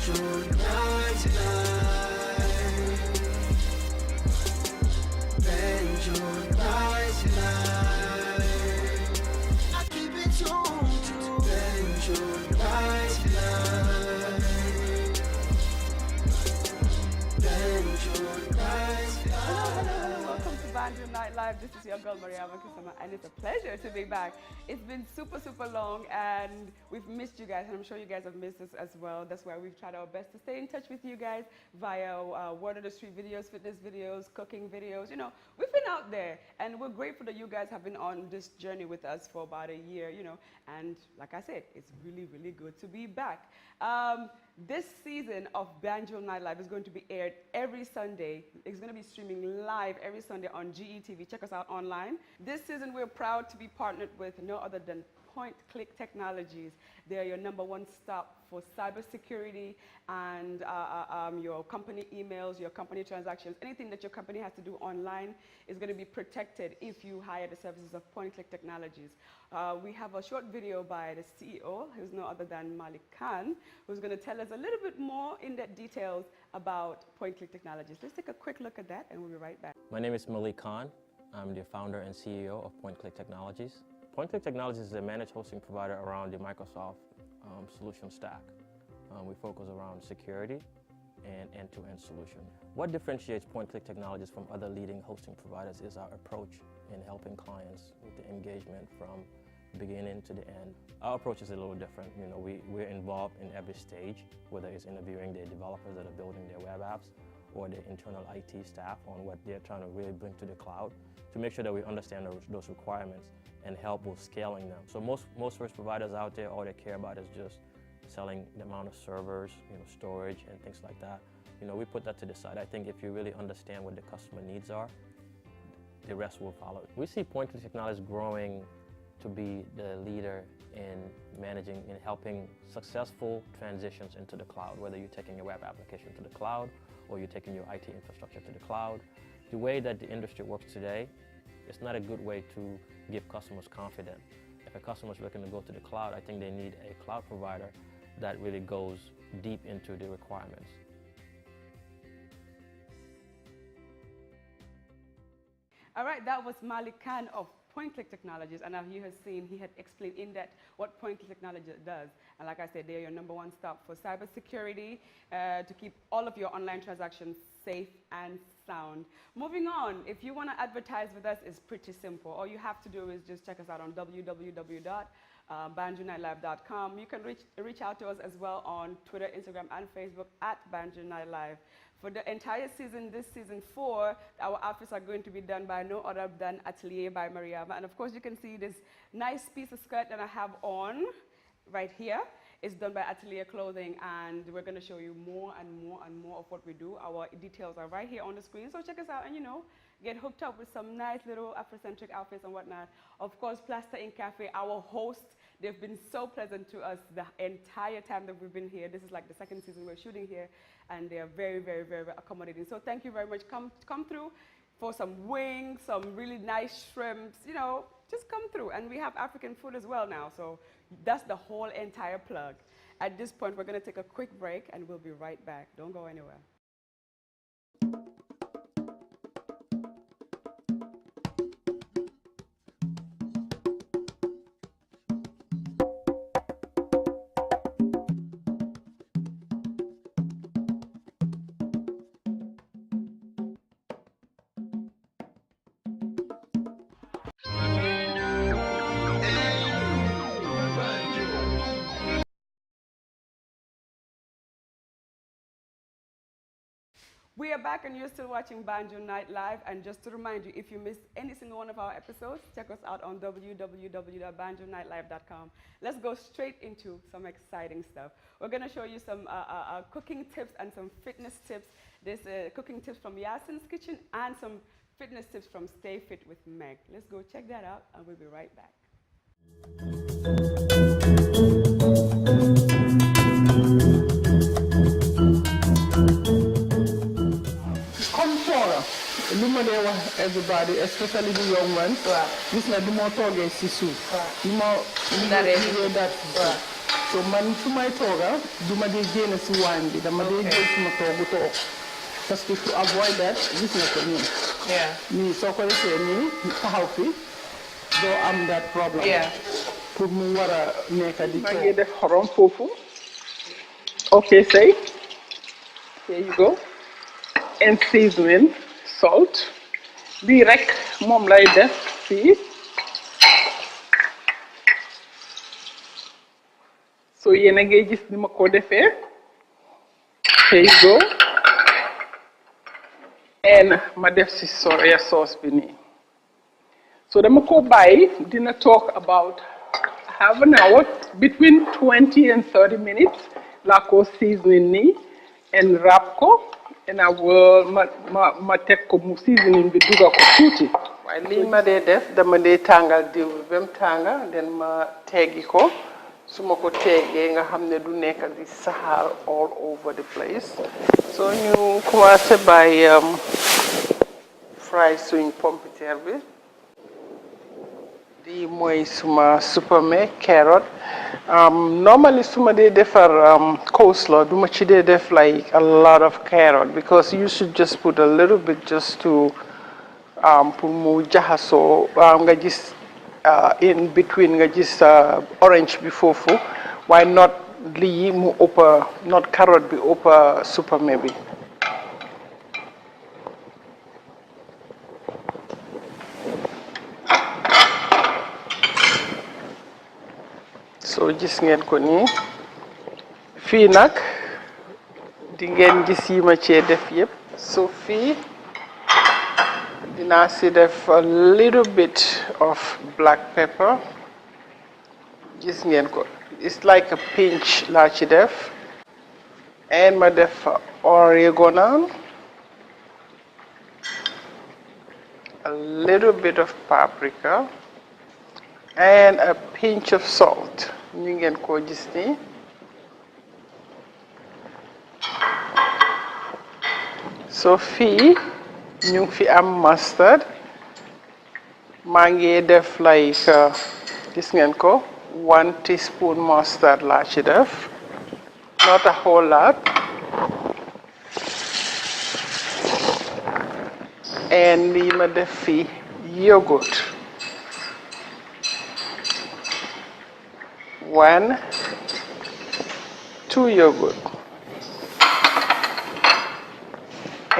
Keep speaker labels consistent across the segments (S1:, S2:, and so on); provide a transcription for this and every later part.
S1: Banjul nightlife. Banjul nightlife. I keep it tuned to Banjul nightlife. Banjul nightlife.
S2: Welcome to Banjul Nightlife. This is your girl Maria Makisama, and it's a pleasure to be back. It's been super long, and we've missed you guys, and I'm sure you guys have missed us as well. That's why we've tried our best to stay in touch with you guys via word of the street videos, fitness videos, cooking videos. You know, we've been out there, and we're grateful that you guys have been on this journey with us for about a year. You know, and like I said, it's really good to be back. This season of Banjul Nightlife is going to be aired every Sunday. It's going to be streaming live every Sunday on GETV. Check us out online. This season, we're proud to be partnered with no other than Point Click Technologies. They're your #1 stop for cybersecurity and your company emails, your company transactions, anything that your company has to do online is going to be protected if you hire the services of Point Click Technologies. We have a short video by the CEO, who's no other than Malik Khan, who's going to tell us a little bit more in-depth details about Point Click Technologies. Let's take a quick look at that, and we'll be right back.
S3: My name is Malik Khan. I'm the founder and CEO of Point Click Technologies. Point Click Technologies is a managed hosting provider around the Microsoft solution stack. We focus around security and end-to-end solution. What differentiates Point Click Technologies from other leading hosting providers is our approach in helping clients with the engagement from beginning to the end. Our approach is a little different. You know, we're involved in every stage, whether it's interviewing the developers that are building their web apps or the internal IT staff on what they're trying to really bring to the cloud to make sure that we understand those requirements and help with scaling them. So most service providers out there, all they care about is just selling the amount of servers, you know, storage and things like that. You know, we put that to the side. I think if you really understand what the customer needs are, the rest will follow. We see Point Click Technologies growing to be the leader in managing and helping successful transitions into the cloud, whether you're taking your web application to the cloud or you're taking your IT infrastructure to the cloud. The way that the industry works today, it's not a good way to give customers confidence. If a customer is looking to go to the cloud, I think they need a cloud provider that really goes deep into the requirements.
S2: All right, that was Malik Khan of Point Click Technologies, and as you have seen, he had explained in depth what Point Click Technologies does. And like I said, they're your #1 stop for cybersecurity to keep all of your online transactions safe and sound. Moving on, if you want to advertise with us, it's pretty simple. All you have to do is just check us out on www.banjulnightlife.com. You can reach out to us as well on Twitter, Instagram, and Facebook at Banjul Nightlife. For the entire season, this season 4, our outfits are going to be done by no other than Atelier by Mariama. And of course, you can see this nice piece of skirt that I have on right here. It's done by Atelier Clothing, and we're going to show you more and more of what we do. Our details are right here on the screen, so check us out and, you know, get hooked up with some nice little Afrocentric outfits and whatnot. Of course, Plaster Ink Cafe, our hosts, they've been so pleasant to us the entire time that we've been here. This is like the 2nd season we're shooting here, and they are very accommodating. So thank you very much. Come through for some wings, some really nice shrimps, you know, just come through. And we have African food as well now, so that's the whole entire plug. At this point, we're going to take a quick break, and we'll be right back. Don't go anywhere. We are back, and you're still watching Banjul Night Live. And just to remind you, if you missed any single one of our episodes, check us out on www.banjulnightlife.com. Let's go straight into some exciting stuff. We're going to show you some cooking tips and some fitness tips. There's cooking tips from Yasin's Kitchen and some fitness tips from Stay Fit with Meg. Let's go check that out, and we'll be right back.
S4: Everybody, especially the young ones, this is the more target sisu. The more that so man su may tooga du ma dee génn si waañ bi dama dee jël suma toogu toog parce que to avoid that gis nga ko nii nii soo ko defee nii taxaw fi doo am that problem pour mu war a nekk di toog maa ngi def xorom foofu okay say here you go and seasoning salt bii rek moom lay def fii so yéen a ngi gis ni ma ko defee here you go and ma def si soya sauce bi nii so dama ko bàyyi dina talk about half an hour between 20 and 30 minutes laa ko seasoning nii and wrap ko and I will ma teg ko mu seasoning bi duga ko tuuti waaye lii ma dee def dama dee tàngal diw bi ba mu tànga den ma teggi ko su ma ko teggee nga xam ne du nekk di saxaar all over the place so ñu commencé by fry suñ pompiteer bi lii mooy suma supame carrot normally suma dee defar coleslaw duma ci dee def like a lot of carrot because you should just put a little bit just to pour mu jaxasoo nga gis in between nga gis orange bi foofu why not lii mu ëppa not carrot bi ëppa supame bi so gis ngeen ko nii fii nag di ngeen gis yi ma cee def yépp so fii dinaa si def a little bit of black pepper gis ngeen ko it's like a pinch laa ci def and ma def oregano a little bit of paprika and a pinch of salt ñu ngeen ko gis nii so fii ñu ngi fi am mustard maa ngi def like gis ngeen ko 1 teaspoon mustard laa ci def not a whole lot and lii ma def fi yogurt 1 2 yogurt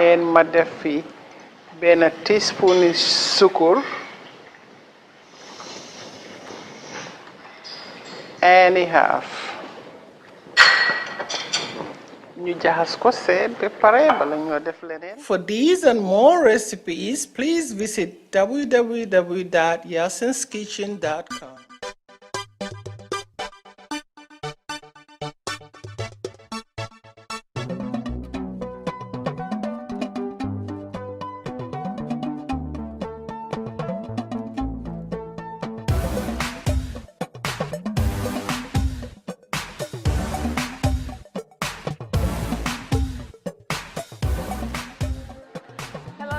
S4: and ma def fi benn teaspoon sukur and a half ñu jaxas ko seet ba pare bala ñoo def leneen. For these and more recipes, please visit www.yasinskitchen.com.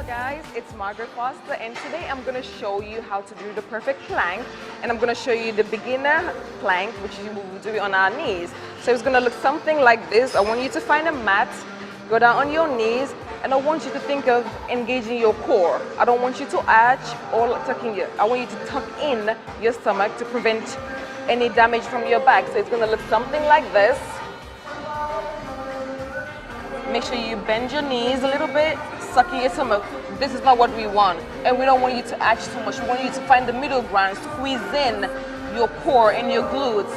S5: Guys, it's Margaret Foster and today I'm going to show you how to do the perfect plank and I'm going to show you the beginner plank which you will do on our knees. So it's going to look something like this. I want you to find a mat, go down on your knees and I want you to think of engaging your core. I don't want you to arch or tucking your, I want you to tuck in your stomach to prevent any damage from your back. So it's going to look something like this. Make sure you bend your knees a little bit, sucking your stomach. This is not what we want. And we don't want you to arch too much. We want you to find the middle ground, squeeze in your core and your glutes.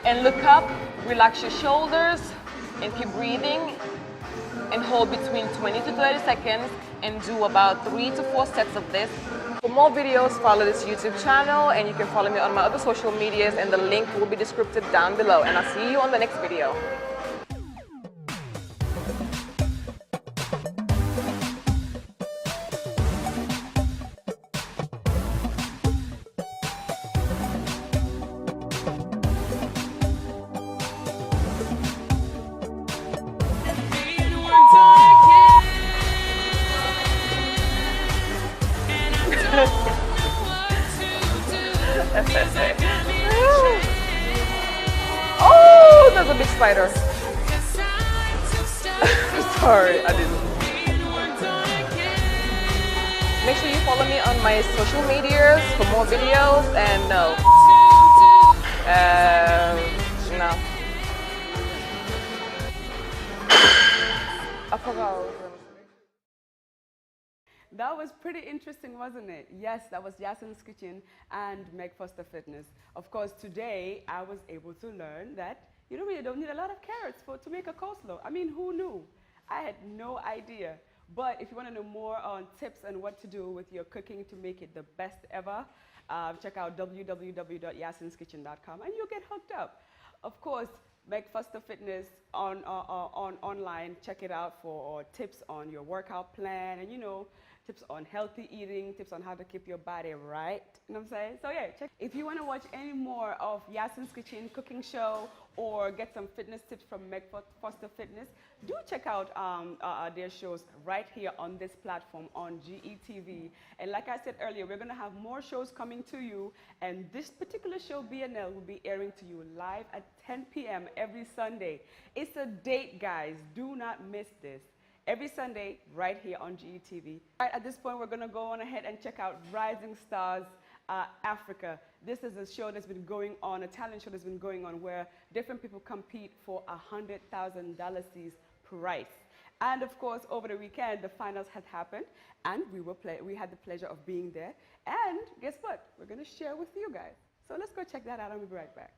S5: And look up, relax your shoulders, and keep breathing. And hold between 20 to 30 seconds and do about 3 to 4 sets of this. For more videos, follow this YouTube channel and you can follow me on my other social medias and the link will be described down below. And I'll see you on the next video. Oh! Make sure you follow me on my social medias for more videos. And no. No. I forgot what I was going to say.
S2: That was pretty interesting, wasn't it? Yes, that was Yasin's Kitchen and Meg Foster Fitness. Of course, today I was able to learn that you don't need a lot of carrots to make a coleslaw. I mean, who knew? I had no idea. But if you want to know more on tips and what to do with your cooking to make it the best ever, check out www.yasinskitchen.com and you'll get hooked up. Of course, Meg Foster Fitness on online. Check it out for tips on your workout plan and tips on healthy eating, tips on how to keep your body right. You know what I'm saying? So yeah, check. If you want to watch any more of Yasin's Kitchen cooking show or get some fitness tips from Meg Foster Fitness, do check out their shows right here on this platform on GETV. And like I said earlier, we're going to have more shows coming to you. And this particular show, BNL, will be airing to you live at 10 p.m. every Sunday. It's a date, guys. Do not miss this. Every Sunday, right here on GETV. Right, at this point, we're going to go on ahead and check out Rising Stars Africa. This is a show that's been going on, a talent show that's been going on where different people compete for $100,000 prize. And of course, over the weekend, the finals had happened and we had the pleasure of being there. And guess what? We're going to share with you guys. So let's go check that out and we'll be right back.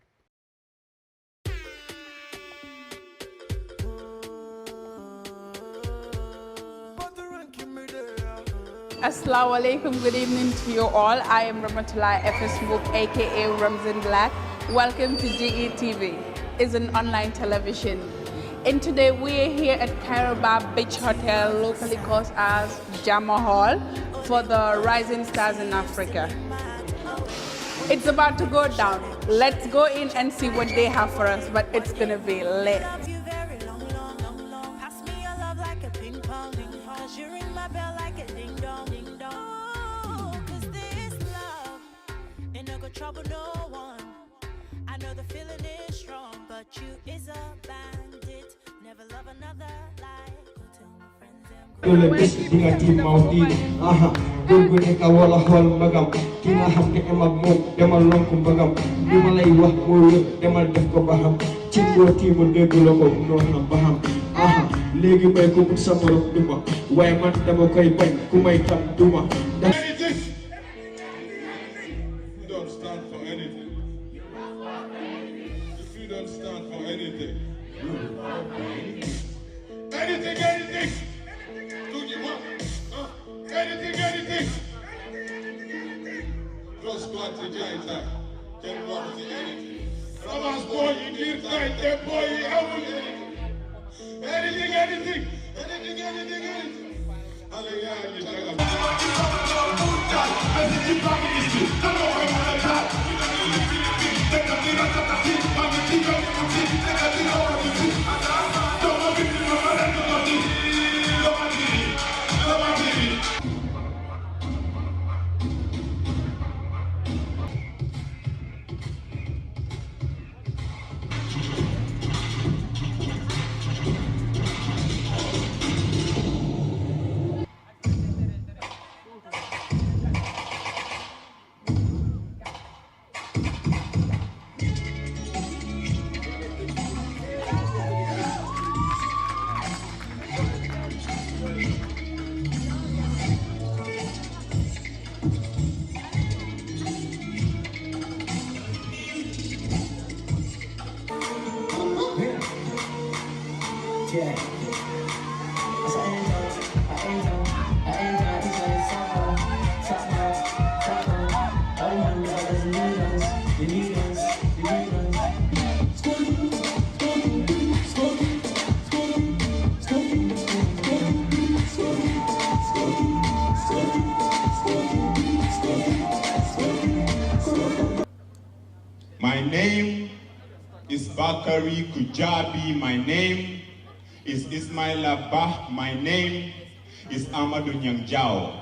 S6: Assalamu alaikum, good evening to you all. I am Ramatullah FS Mook, aka Ramzan Black. Welcome to GETV. It's an online television. And today we are here at Caraba Beach Hotel, locally called as Jama Hall, for the Rising Stars in Africa. It's about to go down. Let's go in and see what they have for us, but it's gonna be lit.
S7: Trouble no one. I know the feeling is strong, but you is a bandit. Never love another like. Go tell my friends I'm
S8: Kule bis dinga ti mauti aha gurgu ne ka wala hol magam kina xam ne emag mom demal lonku magam li ma lay wax moy demal def ko baham ci ngoti mo deggu lako no xam baham aha legi may ko bu sama rok duma way man dama koy bañ ku may tam duma.
S9: Just go to Jaita. Can walk to anything. Someone's boy, you need fight that boy, you have anything.
S10: My name is Bakari Kujabi. My name is Ismail Abah. My name is Amadou Nyangjao.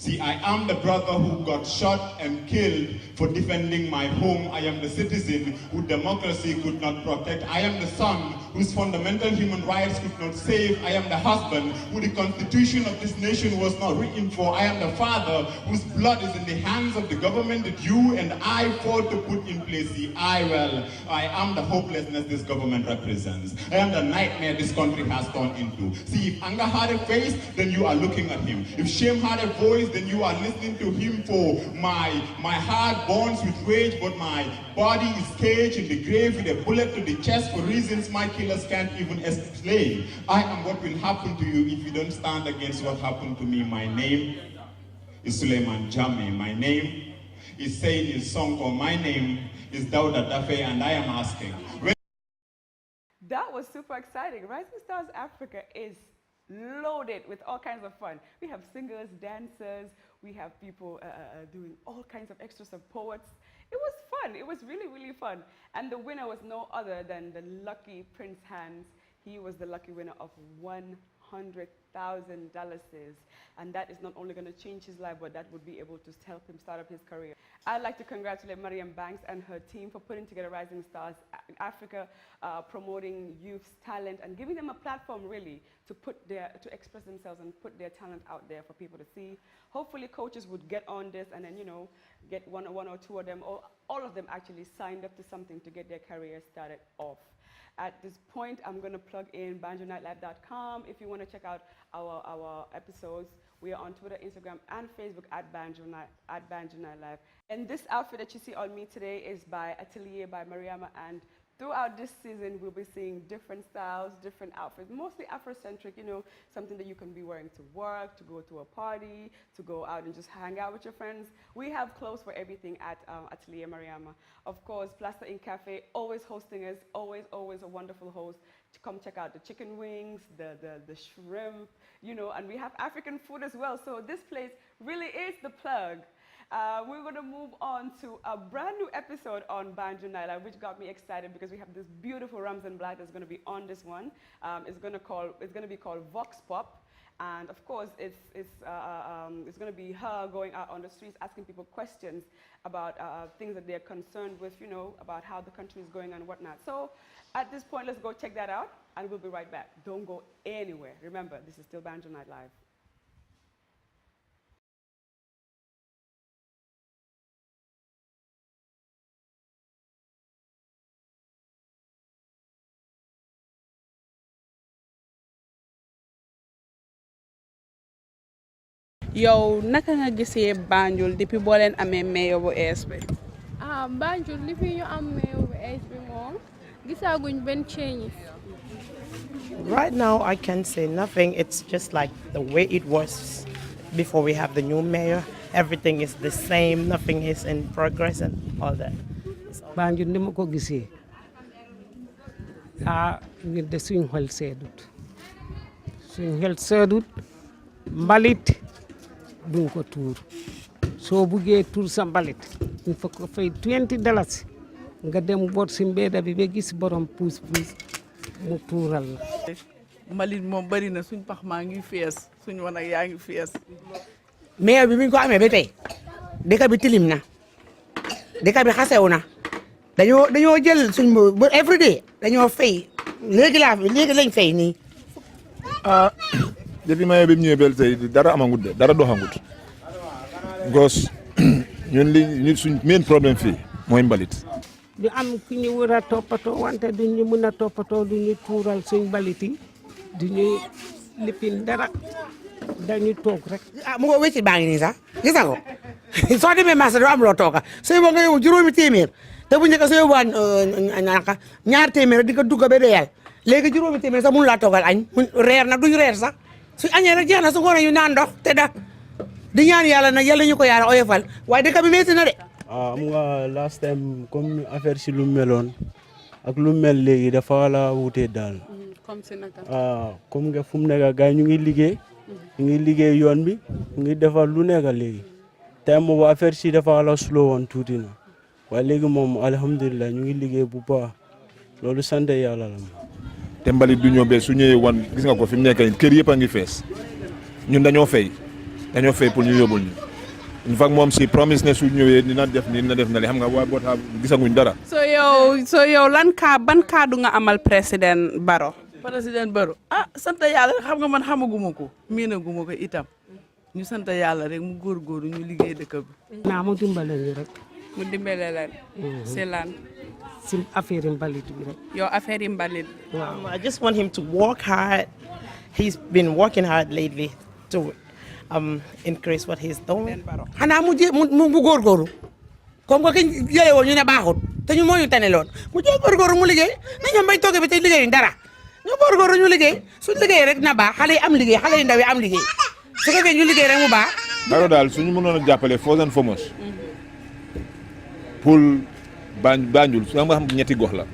S10: See, I am the brother who got shot and killed for defending my home. I am the citizen who democracy could not protect. I am the son whose fundamental human rights could not save. I am the husband who the constitution of this nation was not written for. I am the father whose blood is in the hands of the government that you and I fought to put in place. See, I am the hopelessness this government represents. I am the nightmare this country has turned into. See, if anger had a face, then you are looking at him. If shame had a voice, then you are listening to him. For my heart burns with rage, but my body is caged in the grave with a bullet to the chest for reasons my killers can't even explain. I am what will happen to you if you don't stand against what happened to me. My name is Suleiman Jame. My name is Said in Sonko. My name is Dauda Dafe, and I am asking.
S2: That was super exciting. Rising Stars Africa is loaded with all kinds of fun. We have singers, dancers, we have people doing all kinds of extra stuff, poets. It was fun. It was really, really fun. And the winner was no other than the lucky Prince Hans. He was the lucky winner of $100,000. And that is not only going to change his life, but that would be able to help him start up his career. I'd like to congratulate Mariam Banks and her team for putting together Rising Stars Africa, promoting youth's talent and giving them a platform really to express themselves and put their talent out there for people to see. Hopefully coaches would get on this and then, you know, get one or two of them, or all of them actually signed up to something to get their career started off. At this point, I'm going to plug in banjulnightlife.com. If you want to check out our episodes, we are on Twitter, Instagram, and Facebook at Banjul Nightlife. And this outfit that you see on me today is by Atelier by Mariama, and throughout this season, we'll be seeing different styles, different outfits, mostly Afrocentric, you know, something that you can be wearing to work, to go to a party, to go out and just hang out with your friends. We have clothes for everything at Atelier Mariama. Of course, Plaster Inn Cafe, always hosting us, always a wonderful host. To come check out the chicken wings, the shrimp, you know, and we have African food as well. So this place really is the plug. We're going to move on to a brand new episode on Banjul Nightlife, which got me excited because we have this beautiful Ramzan Black that's going to be on this one. It's going to be called Vox Pop. And of course, it's going to be her going out on the streets asking people questions about things that they're concerned with, you know, about how the country is going and whatnot. So at this point, let's go check that out, and we'll be right back. Don't go anywhere. Remember, this is still Banjul Nightlife.
S6: yow naka nga gisee Banjul depuis boo leen amee mayor bu ees bi.
S11: Banjul li fi ñu am mayor bu ees bi moom gisaaguñ benn change.
S12: Right now, I can say nothing. It's just like the way it was before we have the new mayor. Everything is the same. Nothing is in progress and all that.
S13: Banjul ni ma ko gisee ñu de suñ xol seedut mbalit duñ ko tuur soo buggee tuur sa mbalit ñu fa ko fay $20 nga dem boot si mbedda bi ba gis borom puus mu tuural la.
S14: mbalit moom bari na suñ pax maa ngi fees suñ wana yaa ngi fees.
S12: maire bi biñ ko amee ba tey dëkk bi tilim na dëkk bi xasew na dañoo jël suñ every day dañoo fay léegi lañ fay nii.
S15: depuis maye bi mu ñëwee bel tey dara amangut de dara doxangut gos ñun suñ main problème fii mooy mbalit.
S13: du am ku ñu war a toppatoo wante duñu mën a toppatoo duñu tuural suñ mbalit yi duñu lipin dara dañu toog rek.
S12: mu ngo wécci baa ngi nii sax gis nga ko soo demee marché doo am loo tooga sooy boo nga yóbbu juróomi téeméer te bu njëkk soo yóbbuwaan ñaar téeméer di ko dugg ba doyal léegi juróomi téeméer sax mënu laa toogal añ reer nag duñu reer sax suñ añee rek jeex na su ngoonee ñu naan ndox te da di ñaan yàlla nag yàlla ñu ko yaara oyofal waaye dëkk bi metti na de.
S16: am nga last time comme affaire si lu meloon ak lu mel léegi dafa la wutee daal.
S6: comme si naka.
S16: comme nga fu mu nekk gars ñu ngi liggéey yoon bi ñu ngi defar lu nekk léegi time boobu affaire si dafa la slow woon tuuti na waaye léegi moom alhamdulilah ñu ngi liggéey bu baax loolu sant yàlla la.
S15: te mbalit du ñëw ba su ñëwee wan gis nga ko fi mu nekk kër yëpp a ngi fees ñun dañoo fay dañoo fay pour ñu yóbbul ñu in fact moom si promise ne su ñëwee dina def ni dina def na li xam nga waa boota gisaguñ dara.
S14: so yow ban kaddu nga amal président Barrow. président Barrow sant yàlla xam nga man xamaguma ko miinaguma ko itam ñu sant yàlla rek mu góorgóorlu ñu liggéey dëkk bi.
S13: naa mu dimbale ñu rek.
S14: mu dimbale leen. c'est lan.
S13: si affaire mbalit bi rek.
S14: yow affaire mbalit.
S13: waaw.
S17: I just want him to work hard. He's been working hard lately to increase what he's doing.
S12: xanaa mu góorgóorlu comme que ki jëlee woon ñu ne baaxut te ñu moo ñu tane loon mu jël góorgóorlu mu liggéey na ñoom bay toogee bi tey liggéeyuñ dara ñu góorgóorlu ñu liggéey su liggéey rek na baax xale yi am liggéey xale yi ndaw yi am liggéey su ko defee ñu liggéey rek mu baax.
S15: Barrow daal suñu mënoon a jàppale first and foremost pour Banjul su nga xam ñetti gox la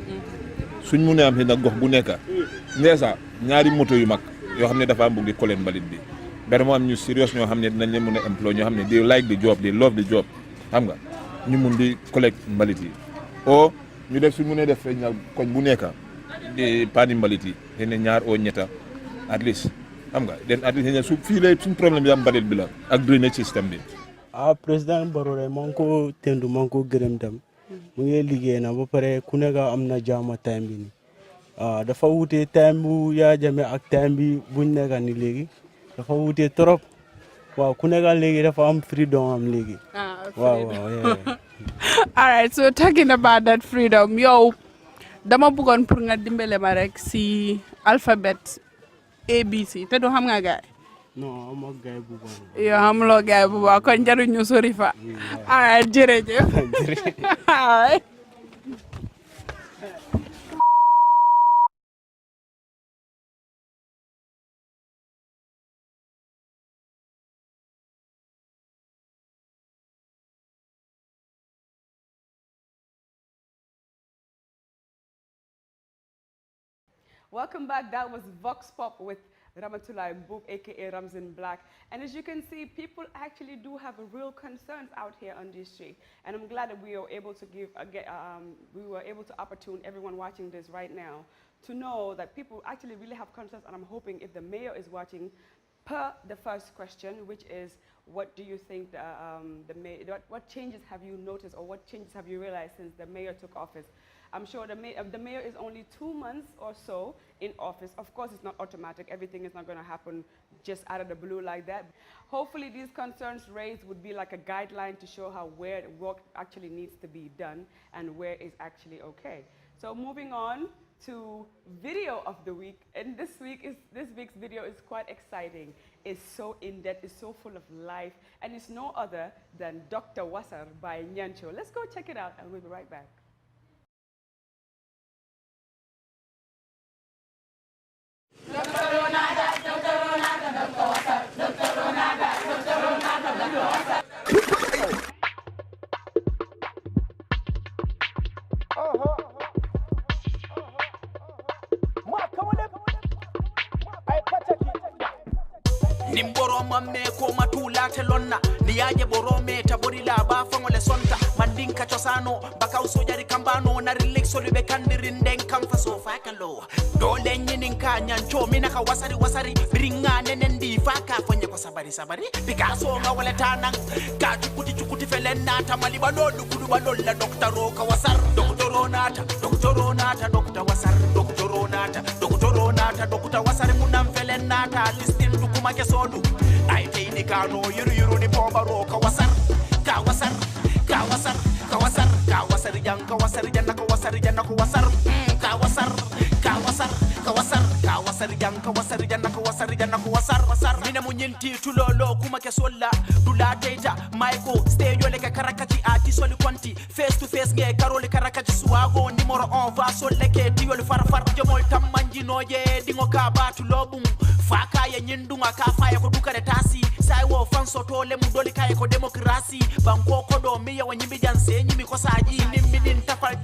S15: suñ mënee am nag gox bu nekk ndeesa ñaari moto yu mag yoo xam ne dafa am bëgg di collecte mbalit bi benn moo am ñu serious ñoo xam ne dinañ leen mën a employ ñoo xam ne they like the job they love the job xam nga ñu mun di collecte mbalit yi o ñu def suñ mënee def feeñ na koñ bu nekk di paani mbalit yi dene ñaar o ñetta at least xam nga den at least su fii lay suñ problème bi am mbalit bi la ak drainage système bi
S16: président Barrow rek maa ngi ko tendu maa ngi ko gërëm tam mu ngi liggéey na ba pare ku nekk am na jaama time bi ni dafa wute time bu Yaya Jammeh ak time bi buñ nekk ni léegi dafa wute trop waaw ku nekk léegi dafa am freedom am léegi. waaw
S14: all right, so talking about that freedom yow dama bëggoon pour nga dimbale ma rek si alphabet ABC te du xam nga gaay.
S16: non am ak gaay bu baax.
S14: yow xamuloo gaay bu baax kon jarul ñu sori fa. all right jërëjëf. all right.
S2: Welcome back. That was Vox Pop with Ramatullah Book, aka Ramzan Black. And as you can see, people actually do have a real concerns out here on this street. And I'm glad that we were able to opportune everyone watching this right now to know that people actually really have concerns. And I'm hoping if the mayor is watching, per the first question, which is, what do you think what changes have you noticed or what changes have you realized since the mayor took office? I'm sure the mayor is only 2 months or so in office. Of course, it's not automatic. Everything is not going to happen just out of the blue like that. Hopefully, these concerns raised would be like a guideline to show how where work actually needs to be done and where is actually okay. So moving on to video of the week, and this week's video is quite exciting. It's so in-depth, it's so full of life, and it's no other than Dr. Wasar by Nyancho. Let's go check it out, and we'll be right back.
S18: Nimboro mamme ko matula telonna niyaje borome taborila ba fangole sonta mandinka chosano bakaw sojari kambano na relax solube kandirin kam faso fakalo dole nyinin ka nyancho minaka wasari bringa nenendi faka fonye ko sabari picasso nga wala tanan ka chukuti felena tamali balolu kudu balolla doktoro ka wasar doktoronata dokta wasar doktoronata dokta wasar munam felenata listin dukuma kesodu ay tayni kano yuru ni pobaro ka wasar mina munyinti tulolo kuma ke solla dula data maiko stay yo le karakati ati soli konti face to face nge karoli karakati suwago numero 1 va solle ke tiol farfar jomol tammanji noje dingo ka batu lobum faka ya nyindunga ka faya ko dukare tasi sai wo fanso to le mu doli kay ko demokrasi banko ko do mi ya wanyimi janse nyimi ko saji nimmidin tafal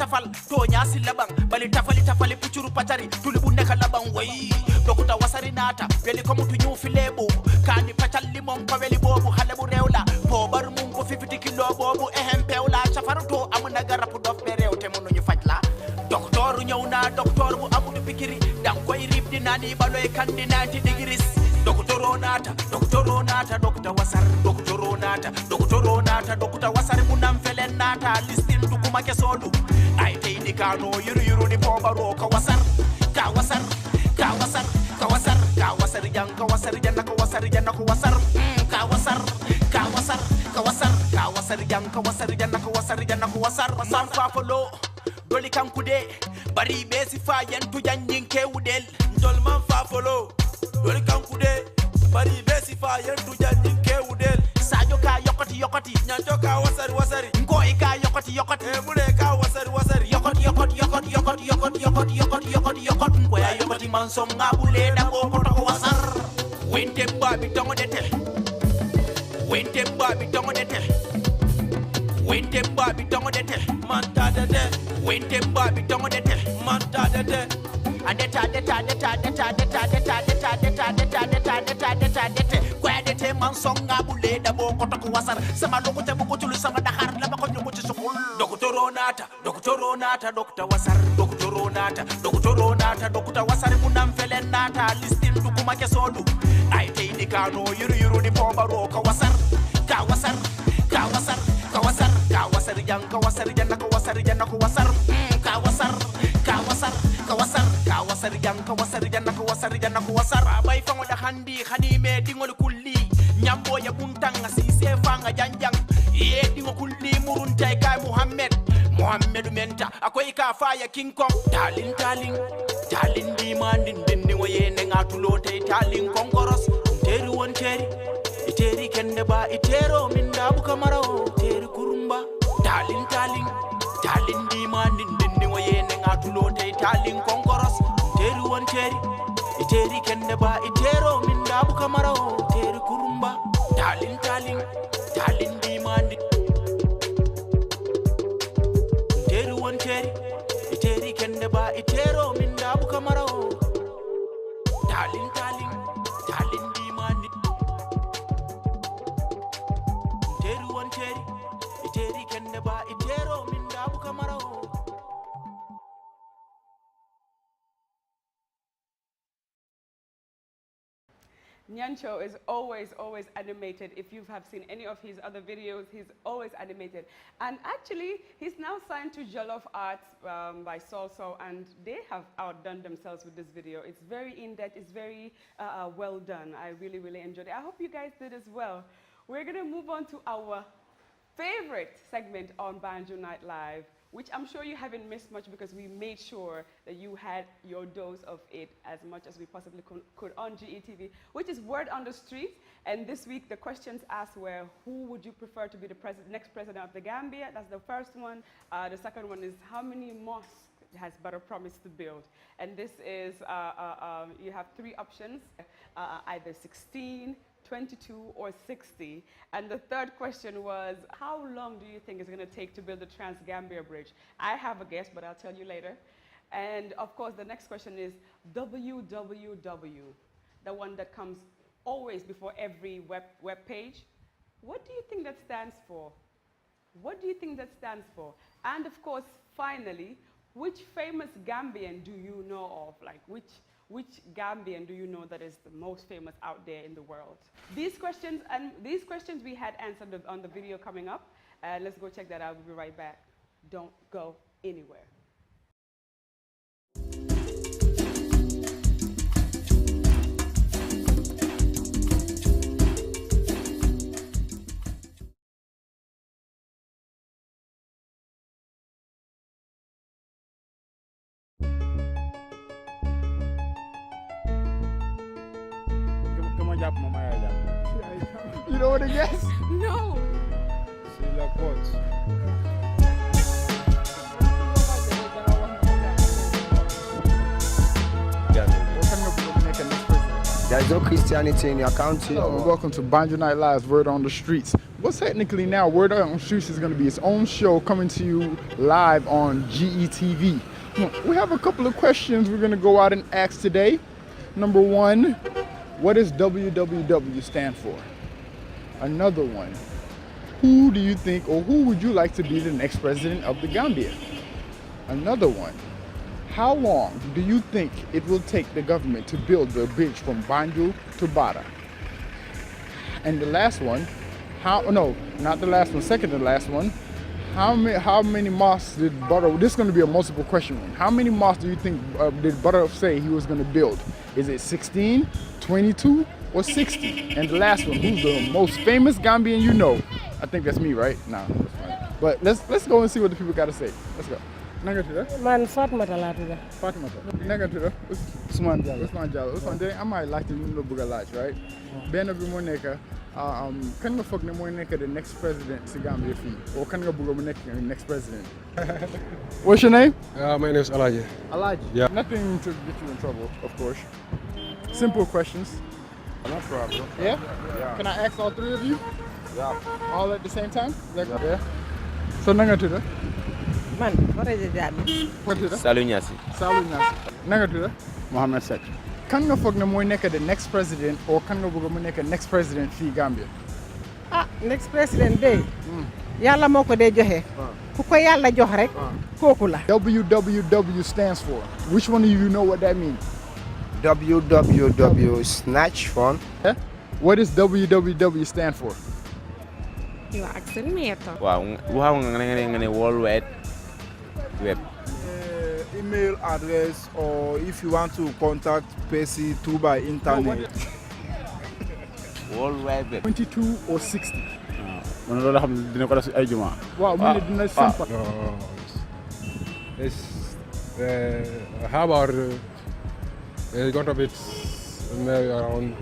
S18: to nyasi laban bali tafali pucuru patari tulibu neka laban way dokuta wasari nata weli ko mutu nyu filebo kani patal limon ko weli bobu halebu rewla po bar mum ko 50 kilo bobu ehem pewla chafarto amuna garapu dof be rewte munu ñu fajla docteur ñewna docteur bu amudu pikiri dang koy ribdi nani baloy kandi 90 degrees docteur nata Dr. Wasar Doctor nata Dr. Wasar munam felen nata listin du kuma ke solu ai tay ni kano yuru ni pobaro ka wasar jan ka wasar jan ka wasar jan ka wasar ka wasar jan ka wasar jan ka wasar jan ka wasar wasar fa folo doli kan kude bari be si fa yentu janjin ke wudel dol man fa folo doli kan kude bari be si fa yentu janjin ke wudel sajo ka yokoti nyanto ka wasari ngoi ka yokoti mule ka wasari yokoti ngoya yokoti mansom ngabule da ko ko wasar wente babi tongo dete manta dete wente babi tongo dete manta dete adeta kwedete mansonga bule da boko to wasar sama lokute buko tulu sama dahar la bako nyugo ci sukul Doctor nata Dr. Wasar Doctor nata Dr. Wasar munam felen nata listin du kuma ke sodu ai tay ni kano yuru ni pobaro ka wasar jan ka wasar jan ka wasar jan ka wasar jan ka wasar bay fango da handi me dingol kulli nyambo ya buntanga si se fanga janjang ye dingo kulli murun tay kay Muhammad menta akoy ka faya King Kong talin di mandin dindi woyene ngatulo tay talin konkoros teri won teri kende ba itero minda bu kamaro teri kurumba talin di mandin dindi woyene ngatulo tay talin konkoros teri won teri kende ba itero minda bu kamaro teri kurumba talin di mandin teri won teri kende ba itero minda bu kamaro talin di mandin teri won teri kende ba itero minda bu kamaro.
S2: Nyancho is always animated. If you have seen any of his other videos, he's always animated. And actually, he's now signed to Jollof Arts by Salso, and they have outdone themselves with this video. It's very in-depth, it's very well done. I really enjoyed it. I hope you guys did as well. We're gonna move on to our favorite segment on Banjul Night Live, which I'm sure you haven't missed much because we made sure that you had your dose of it as much as we possibly could on GETV, which is Word on the Street. And this week, the questions asked were, who would you prefer to be the next president of the Gambia? That's the first one. The second one is, how many mosques has Barrow promised to build? And this is, you have three options, either 16, 22 or 60. And the third question was, how long do you think it's going to take to build the Trans-Gambia Bridge? I have a guess, but I'll tell you later. And of course, the next question is www, the one that comes always before every web page. What do you think that stands for? What do you think that stands for? And of course, finally, which famous Gambian do you know of? Like, which Gambian do you know that is the most famous out there in the world? These questions we had answered on the video coming up. Let's go check that out. We'll be right back. Don't go anywhere.
S19: You know what it is?
S11: No.
S19: C'est la porte.
S20: There's no Christianity in your country.
S19: Hello, welcome to Banjul Night Live's Word on the Streets. Well, technically now, Word on the Streets is going to be its own show coming to you live on GETV. We have a couple of questions we're going to go out and ask today. Number one, what does WWW stand for? Another one, who do you think, or who would you like to be the next president of the Gambia? Another one, how long do you think it will take the government to build the bridge from Banjul to Bara? And the last one, no, not the last one, second to the last one. How many mosques did Butter? This is going to be a multiple question one. How many mosques do you think did Butter say he was going to build? Is it 16, 22, or 60? And the last one, who's the most famous Gambian you know? I think that's me, right? Nah, that's fine. But let's go and see what the people got to say. Let's go. Nanga tuda?
S21: Man Fatmata laa tuda.
S19: Fatmata. Nanga tuda? Usman Jallow. Usman Jallow. Usman Jallow. I might like to know buga laaj, right? Benn bi mo nekk kan nga foog ne mooy nekk the next president si Gambia fii or kan nga bëgg mu nekk the next president? What's your name?
S22: My name is Alaji.
S19: Alaji.
S22: Yeah.
S19: Nothing to get you in trouble, of course. Simple questions.
S22: No problem.
S19: Yeah?
S22: Yeah.
S19: Can I ask all three of you?
S22: Yeah.
S19: All at the same time? Yeah. So nanga tuda?
S21: Man Khadija Jammeh.
S19: What tuda?
S22: Salou Niasse.
S19: Salou Niasse. Nanga tuda?
S22: Mohamed Seck.
S19: Kan nga foog ne mooy nekk the next president or kan nga bëgg mu nekk next president fii Gambia?
S21: Next president day. Yàlla moo ko dee joxe. Ku ko yàlla jox rek kooku la.
S19: WWW stands for. Which one of you know what that means?
S20: WWW snatch fun.
S19: Yeah? What does WWW stand for?
S21: You are asking me to.
S22: Wow, how ngane World Wide Web.
S23: Email address or if you want to contact Pesi through by internet.
S22: World Wide Web.
S19: 22 or 60?
S23: Man loolu xam dina ko def ci ay juma.
S19: Waaw mu ne dina simple.
S22: It's how about it's going to be maybe around.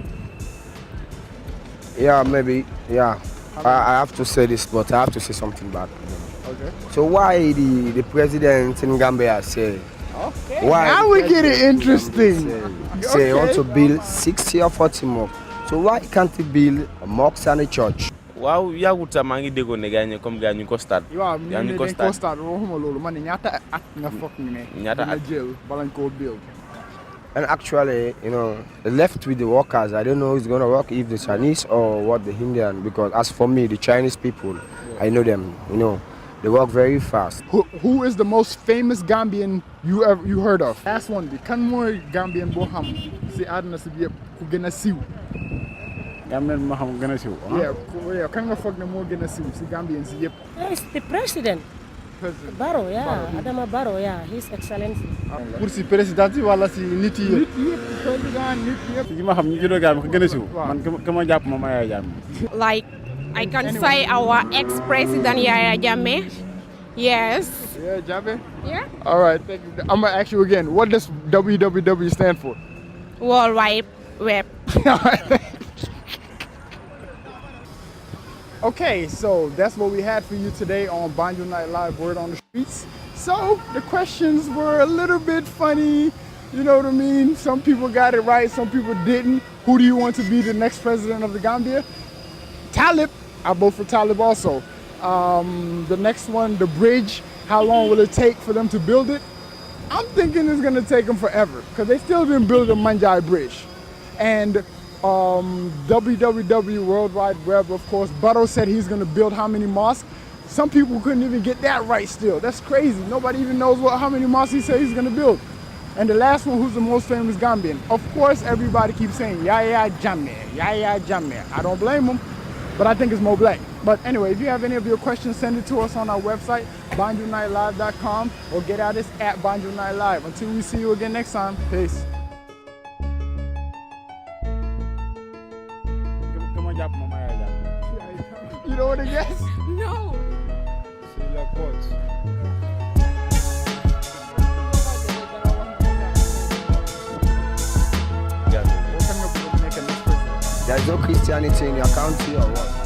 S20: Yeah, maybe. Yeah. I have to say this, but I have to say something back.
S19: Okay.
S20: So why the president in Gambia say?
S19: Okay.
S20: Why
S19: Now we get it interesting.
S20: Say want to build 60 or 40 more. So why can't he build a mosque and a church?
S22: Waaw yàgguta maa ngi déggoon ne gaañ comme gaañ ñu ko start.
S19: Waaw ñu ne dañ ko start waxuma loolu man ñaata at nga foog ñu ne.
S22: Ñaata at
S19: jël balañ koo build.
S20: And actually, you know, left with the workers, I don't know who's going to work, if the Chinese or what the Indian, because as for me, the Chinese people, I know them, you know, they work very fast.
S19: Who is the most famous Gambian you heard of? Last one, the kan mooy Gambian boo xam si àdduna si yëpp ku gën a siiw.
S23: Gambian ma xam gën a siiw.
S19: Yeah, kan nga foog ne moo gën a siiw si Gambian si yëpp?
S21: Yes, the president. Barrow, yeah. Adama Barrow, yeah. His Excellency.
S19: Pour si président yi wala si nit yi yëpp? Nit yëpp, président nit yëpp.
S23: Yi ma xam ñu juddoo Gambia ko gën a siiw. Man ka ma jàpp moom Yaya Jammeh.
S24: Like, I can say our ex-president Yaya Jammeh. Yes.
S19: Yeah, Jammeh?
S24: Yeah.
S19: All right, thank you. I'm going to ask you again. What does WWW stand for?
S24: World Wide Web.
S19: Okay, so that's what we had for you today on Banjul Night Live, Word on the Streets. So the questions were a little bit funny, you know what I mean? Some people got it right, some people didn't. Who do you want to be the next president of the Gambia? Talib. I vote for Talib also. The next one, the bridge, how long will it take for them to build it? I'm thinking it's gonna take them forever because they still didn't build the Manjai Bridge. And WWW World Wide Web, of course, Barrow said he's gonna build how many mosques? Some people couldn't even get that right still. That's crazy. Nobody even knows how many mosques he said he's gonna build. And the last one, who's the most famous Gambian? Of course, everybody keeps saying Yaya Jammeh, Yaya Jammeh. I don't blame him, but I think it's Mo Black. But anyway, if you have any of your questions, send it to us on our website, banjulnightlive.com, or get at us at Banjul Night Live. Until we see you again next time, peace. You know what it is?
S24: No.
S23: C'est la porte.
S20: There's no Christianity in your country or what?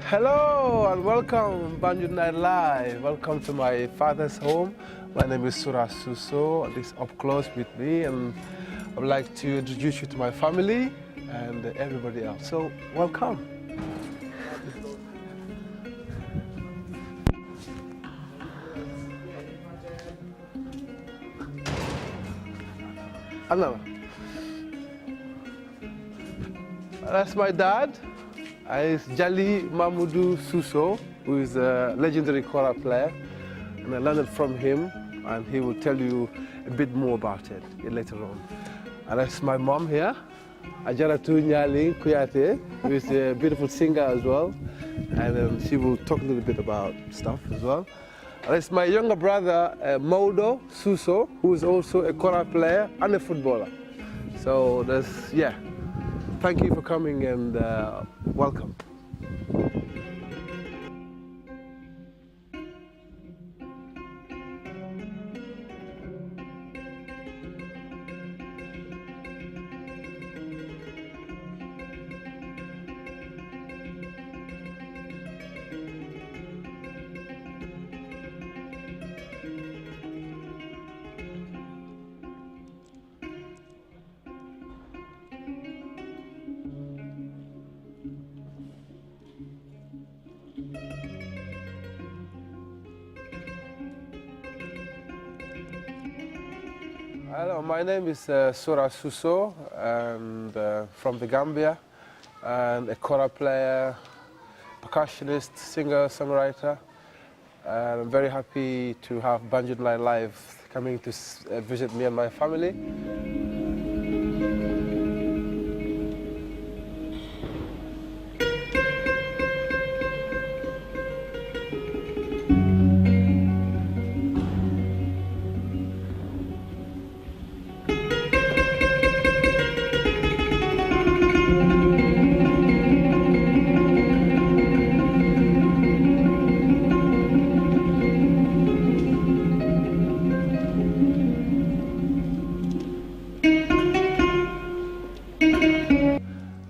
S1: Hello and welcome, Banjul Night Live. Welcome to my father's home. My name is Surah Suso, and it's up close with me, and I would like to introduce you to my family and everybody else. So, welcome. Anna. That's my dad. It's Jali Mamoudou Suso, who is a legendary kora player. And I learned it from him, and he will tell you a bit more about it later on. And that's my mom here, Ajaratu Nyali Kuyate, who is a beautiful singer as well. And she will talk a little bit about stuff as well. And it's my younger brother, Maudo Suso, who is also a kora player and a footballer. So that's, yeah. Thank you for coming and welcome. Hello, my name is Surah Suso, and from the Gambia, and a kora player, percussionist, singer, songwriter. And I'm very happy to have Banjul Night Live coming to visit me and my family.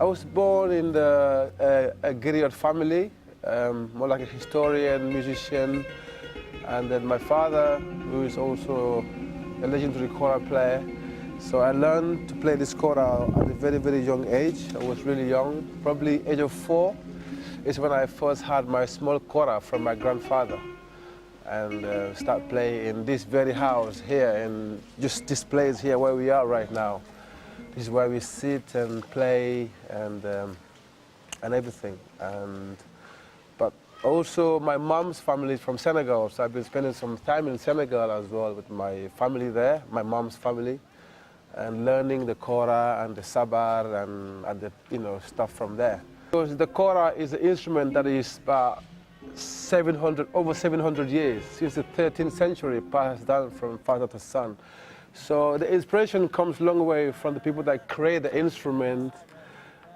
S1: I was born in a griot family, more like a historian, musician, and then my father, who is also a legendary kora player. So I learned to play this kora at a very, very young age. I was really young, probably age of 4 is when I first had my small kora from my grandfather, and start playing in this very house here, and just this place here where we are right now. This is where we sit and play and everything. But also my mom's family is from Senegal, so I've been spending some time in Senegal as well with my family there, my mom's family, and learning the kora and the sabar and the stuff from there. Because the kora is an instrument that is about over 700 years, since the 13th century, passed down from father to son. So the inspiration comes a long way from the people that create the instrument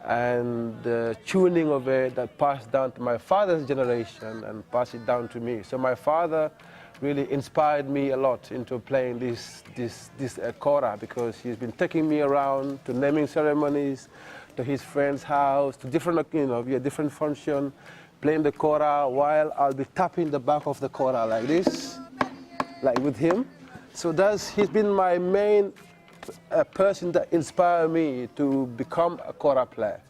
S1: and the tuning of it that passed down to my father's generation and passed it down to me. So my father really inspired me a lot into playing this kora, because he's been taking me around to naming ceremonies, to his friend's house, to different, different function, playing the kora while I'll be tapping the back of the kora like this, like with him. So he's been my main person that inspired me to become a kora player.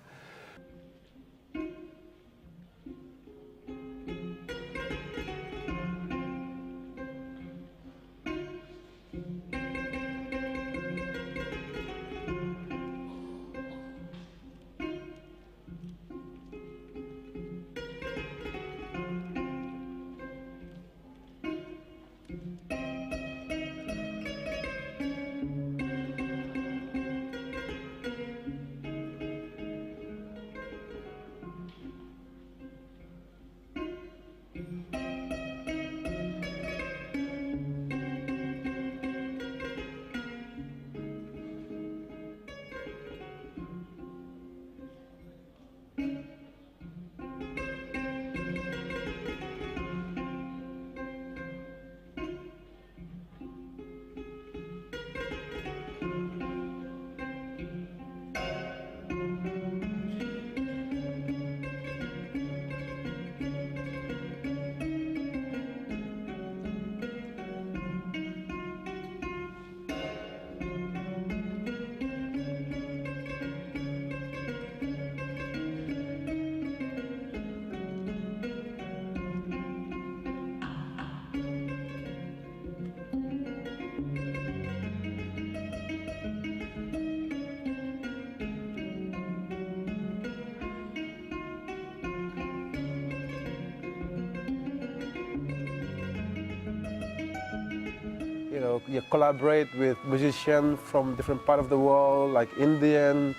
S1: you collaborate with musicians from different part of the world, like Indian,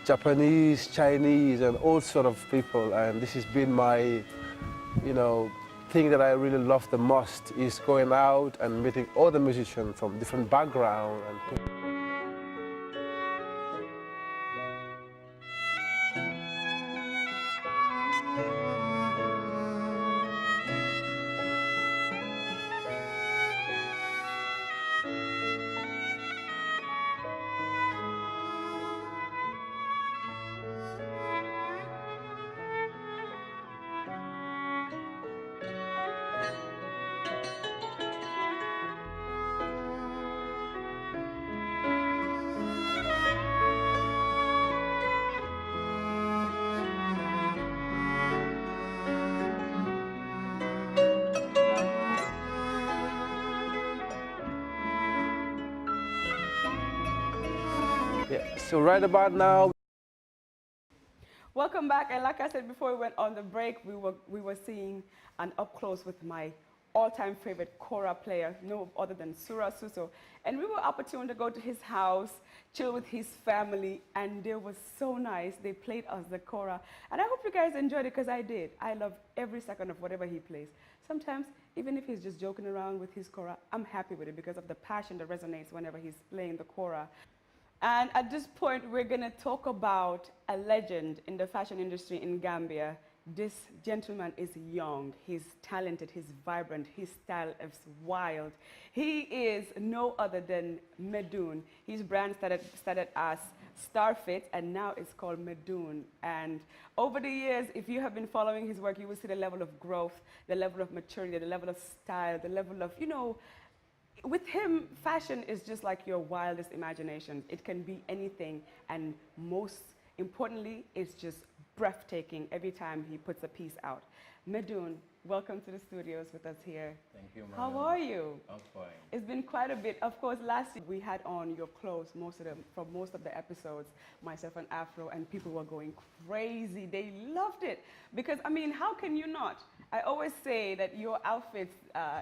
S1: Japanese, Chinese, and all sort of people. And this has been my, thing that I really love the most is going out and meeting other musicians from different backgrounds. Yeah, so right about now.
S2: Welcome back, and like I said before we went on the break, we were seeing an up close with my all-time favorite kora player, no other than Sura Suso, and we were opportune to go to his house, chill with his family, and they were so nice. They played us the kora, and I hope you guys enjoyed it because I did. I love every second of whatever he plays. Sometimes, even if he's just joking around with his kora, I'm happy with it because of the passion that resonates whenever he's playing the kora. And at this point, we're going to talk about a legend in the fashion industry in Gambia. This gentleman is young, he's talented, he's vibrant, his style is wild. He is no other than Medoon. His brand started as Starfit, and now it's called Medoon. And over the years, if you have been following his work, you will see the level of growth, the level of maturity, the level of style, the level of, with him, fashion is just like your wildest imagination. It can be anything, and most importantly, it's just breathtaking every time he puts a piece out. Medoon, welcome to the studios with us here.
S3: Thank you, Madam.
S2: How are you?
S3: I'm fine.
S2: It's been quite a bit. Of course, last year we had on your clothes for most of the episodes, myself and Afro, and people were going crazy. They loved it because, I mean, how can you not? I always say that your outfits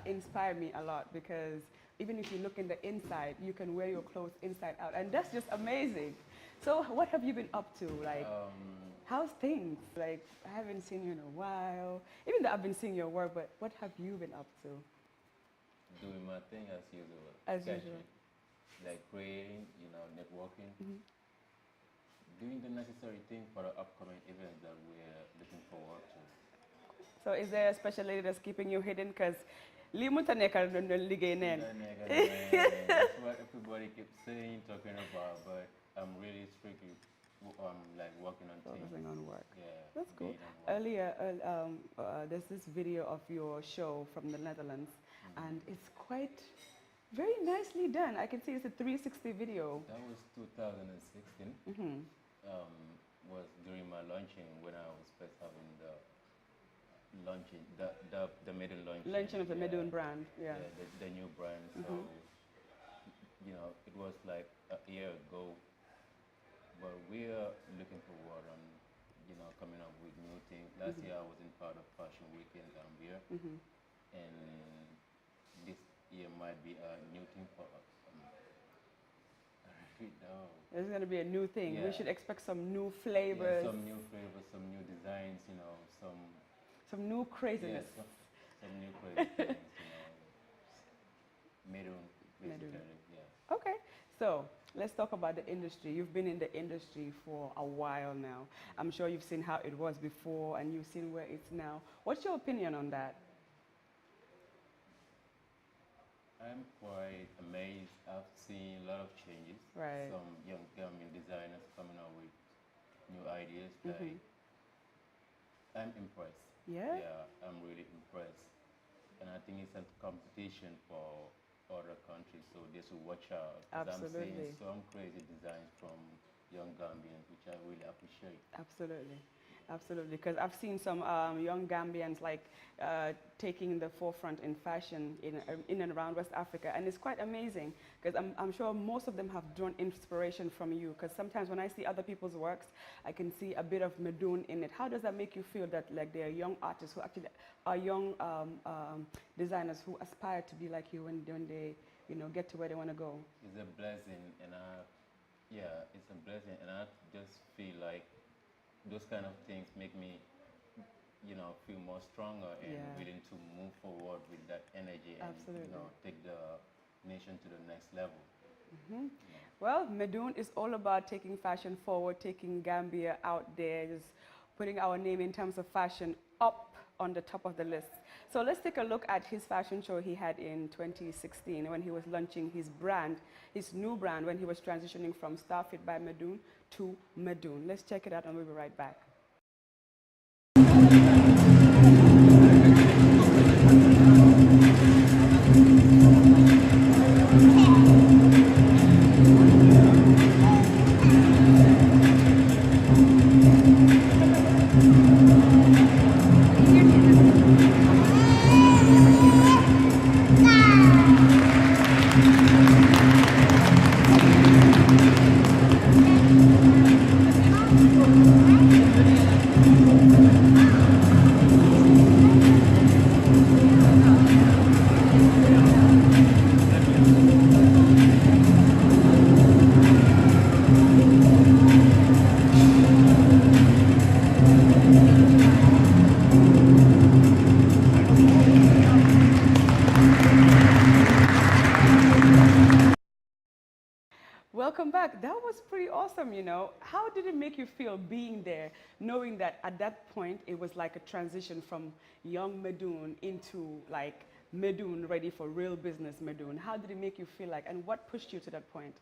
S2: inspire me a lot because even if you look in the inside, you can wear your clothes inside out, and that's just amazing. So what have you been up to? Like, how's things? Like, I haven't seen you in a while. Even though I've been seeing your work, but what have you been up to?
S3: Doing my thing as usual.
S2: As usual.
S3: Like creating, networking. Doing the necessary thing for the upcoming event that we're looking forward to.
S2: So is there a special lady that's keeping you hidden? Because That's what
S3: everybody keeps saying, talking about, but I'm really strictly like working on things.
S2: Focusing on work.
S3: Yeah.
S2: That's cool. Earlier, there's this video of your show from the Netherlands, and it's quite very nicely done. I can see it's a 360 video.
S3: That was 2016. Was during my launching when I was first having the launching, the Medoon launching.
S2: Launching of the Medoon brand, yeah.
S3: The new brand. So, it was like a year ago, but we're looking forward on, coming up with new things. Last year I was in part of Fashion Week in Gambia, and this year might be a new thing for us.
S2: There's going to be a new thing.
S3: Yeah.
S2: We should expect some new flavors.
S3: Yeah, some new flavors, some new designs,
S2: some new craziness.
S3: Yeah, some new crazy things, Medoon, basically, yeah.
S2: Okay, so let's talk about the industry. You've been in the industry for a while now. I'm sure you've seen how it was before and you've seen where it's now. What's your opinion on that?
S3: I'm quite amazed. I've seen a lot of changes.
S2: Right.
S3: Some young Gambian designers coming up with new ideas. Like, I'm impressed.
S2: Yeah?
S3: Yeah, I'm really impressed. And I think it's a competition for other countries, so they should watch out. 'Cause
S2: Absolutely.
S3: I'm seeing some crazy designs from young Gambians, which I really appreciate.
S2: Absolutely. Absolutely, because I've seen some young Gambians like taking the forefront in fashion in and around West Africa, and it's quite amazing because I'm sure most of them have drawn inspiration from you. Because sometimes when I see other people's works, I can see a bit of Medoon in it. How does that make you feel that like there are young artists who actually are young designers who aspire to be like you when they get to where they want to go?
S3: It's a blessing, and yeah, it's a blessing, and I just feel like those kind of things make me, feel more stronger and willing to move forward with that energy and, take the nation to the next level.
S2: Well, Medoon is all about taking fashion forward, taking Gambia out there, just putting our name in terms of fashion up on the top of the list. So let's take a look at his fashion show he had in 2016 when he was launching his brand, his new brand, when he was transitioning from Starfit by Medoon to Medoon. Let's check it out and we'll be right back. Welcome back. That was pretty awesome, How did it make you feel being there, knowing that at that point it was like a transition from young Medoon into like Medoon ready for real business Medoon? How did it make you feel like, and what pushed you to that point?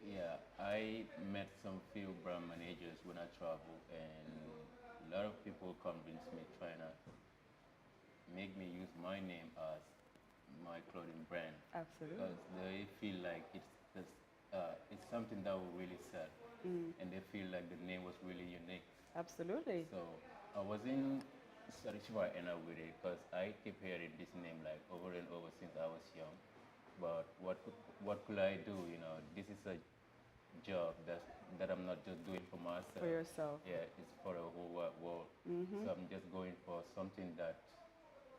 S3: Yeah, I met some few brand managers when I traveled, and a lot of people convinced me trying to make me use my name as my clothing brand.
S2: Absolutely.
S3: Because they feel like it's something that will really sell, and they feel like the name was really unique.
S2: Absolutely.
S3: So I wasn't satisfied enough with it because I keep hearing this name like over and over since I was young. But what could I do? This is a job that I'm not just doing for myself.
S2: For yourself.
S3: Yeah, it's for the whole wide world. So I'm just going for something that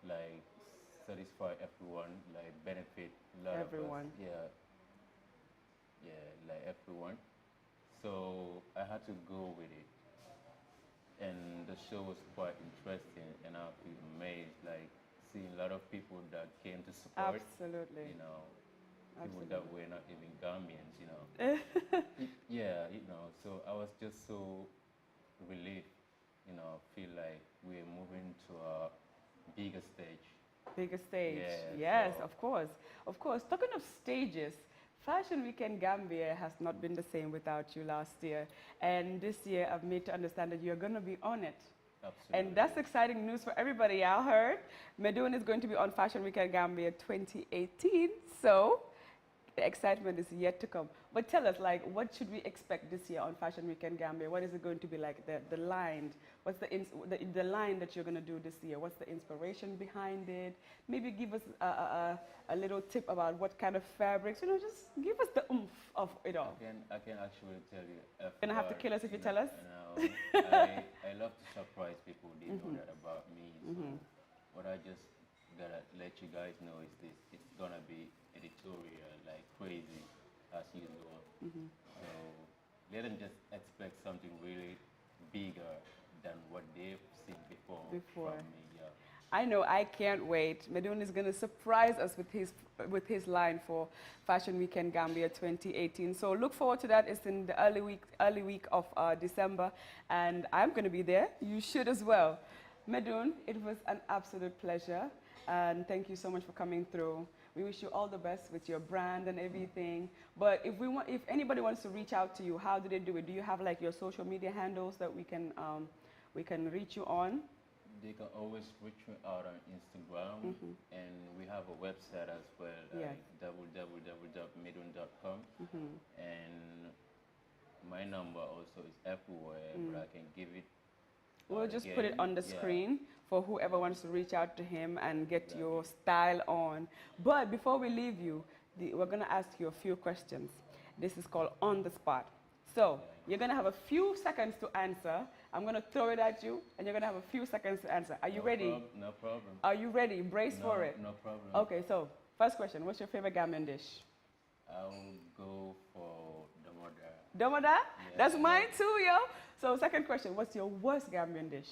S3: like satisfy everyone, like benefit a lot
S2: Everyone.
S3: of us. Yeah, like everyone. So I had to go with it. And the show was quite interesting, and I feel amazed, like seeing a lot of people that came to support.
S2: Absolutely.
S3: People that were not even Gambians, Yeah, so I was just so relieved, feel like we're moving to a bigger stage.
S2: Bigger stage.
S3: Yeah,
S2: Yes,
S3: so
S2: of course. Of course. Talking of stages, Fashion Weekend Gambia has not been the same without you last year. And this year, I've made to understand that you're going to be on it.
S3: Absolutely.
S2: And that's exciting news for everybody. I heard Medoon is going to be on Fashion Weekend Gambia 2018. So the excitement is yet to come. But tell us, like, what should we expect this year on Fashion Weekend Gambia? What is it going to be like? The line? What's the line that you're going to do this year? What's the inspiration behind it? Maybe give us a little tip about what kind of fabrics. Just give us the oomph of it all.
S3: I can actually tell you.
S2: You're gonna have to kill us if you tell us.
S3: I love to surprise people. They know that about me. So what I just gotta let you guys know is this: it's gonna be editorial, like crazy, as usual. So let them just expect something really bigger than what they've seen before. From me. Yeah.
S2: I know, I can't wait. Medoon is going to surprise us with his line for Fashion Weekend Gambia 2018. So look forward to that. It's in the early week of December, and I'm going to be there. You should as well. Medoon, it was an absolute pleasure, and thank you so much for coming through. We wish you all the best with your brand and everything. But if anybody wants to reach out to you, how do they do it? Do you have like your social media handles that we can reach you on?
S3: They can always reach me out on Instagram, and we have a website as well, like www.medoon.com. And my number also is everywhere, but I can give it.
S2: We'll just put it on the screen for whoever wants to reach out to him and get your style on. But before we leave you, we're going to ask you a few questions. This is called on the spot. So you're going to have a few seconds to answer. I'm going to throw it at you, and you're going to have a few seconds to answer. Are you ready?
S3: No problem.
S2: Are you ready? Brace for it.
S3: No problem.
S2: Okay, so first question. What's your favorite Gambian dish?
S3: I'll go for Domoda.
S2: Domoda? Yeah, that's mine too, yo. So second question. What's your worst Gambian dish?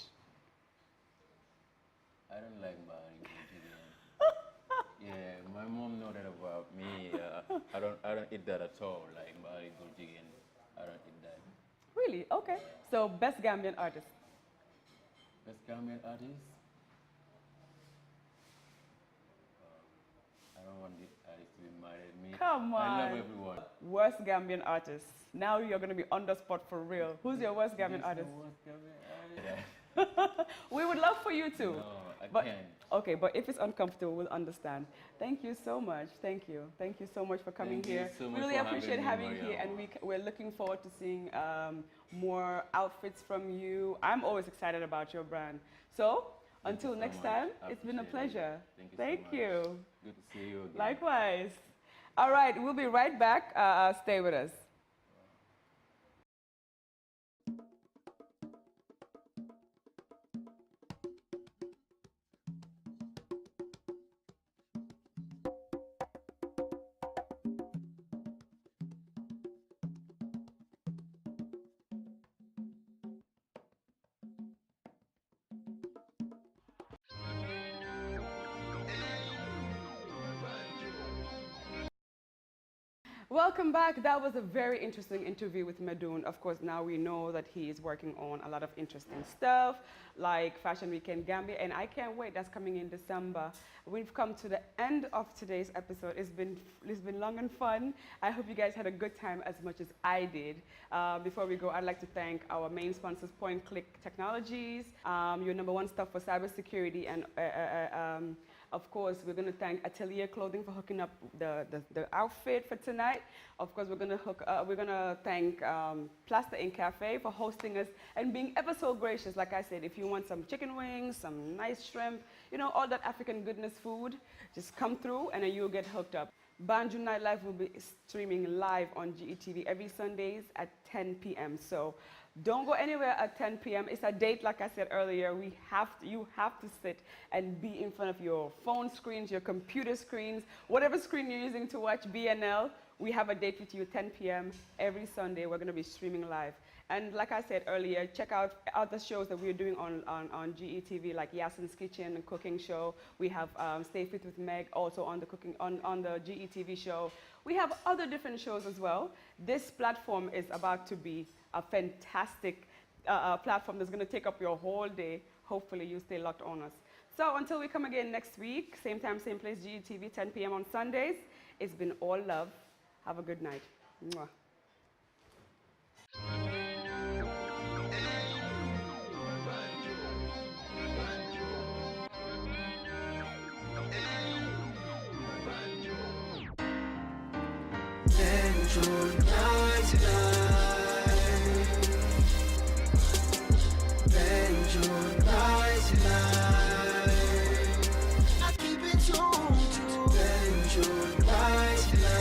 S3: I don't like Bari. Yeah, my mom know that about me. I don't eat that at all. Like Bari Guljigen. I don't eat that.
S2: Really? Okay. So best Gambian artist?
S3: Best Gambian artist? I don't want this artist to be mad at me.
S2: Come on.
S3: I love everyone.
S2: Worst Gambian artist. Now you're going to be on the spot for real. Who's your worst Gambian artist? We would love for you to.
S3: No, I can't.
S2: Okay, but if it's uncomfortable, we'll understand. Thank you so much. Thank you. Thank you so much for coming here.
S3: So
S2: we really appreciate having you here, and we're looking forward to seeing more outfits from you. I'm always excited about your brand. So until next time, it's been a pleasure.
S3: Thank you. Good to see you again.
S2: Likewise. All right, we'll be right back. Stay with us. Welcome back. That was a very interesting interview with Medoun. Of course, now we know that he is working on a lot of interesting stuff like Fashion Weekend Gambia, and I can't wait. That's coming in December. We've come to the end of today's episode. It's been long and fun. I hope you guys had a good time as much as I did. Before we go, I'd like to thank our main sponsors, Point Click Technologies, your #1 stop for cybersecurity, and of course, we're going to thank Atelier Clothing for hooking up the outfit for tonight. Of course, we're going to thank Plaster Ink Cafe for hosting us and being ever so gracious. Like I said, if you want some chicken wings, some nice shrimp, you know, all that African goodness food, just come through and then you'll get hooked up. Banjul Nightlife will be streaming live on GETV every Sundays at 10 p.m. So don't go anywhere at 10 p.m. It's a date, like I said earlier. You have to sit and be in front of your phone screens, your computer screens, whatever screen you're using to watch BNL. We have a date with you 10 p.m. every Sunday. We're going to be streaming live. And like I said earlier, check out other shows that we're doing on GETV, like Yasin's Kitchen and Cooking Show. We have Stay Fit with Meg also on the GETV show. We have other different shows as well. This platform is about to be a fantastic platform that's going to take up your whole day. Hopefully you stay locked on us. So until we come again next week, same time, same place, GETV, 10 p.m. on Sundays, it's been all love. Have a good night. Mwah.
S4: Banjul 99. Banjul 99. I keep it tuned to Banjul 99.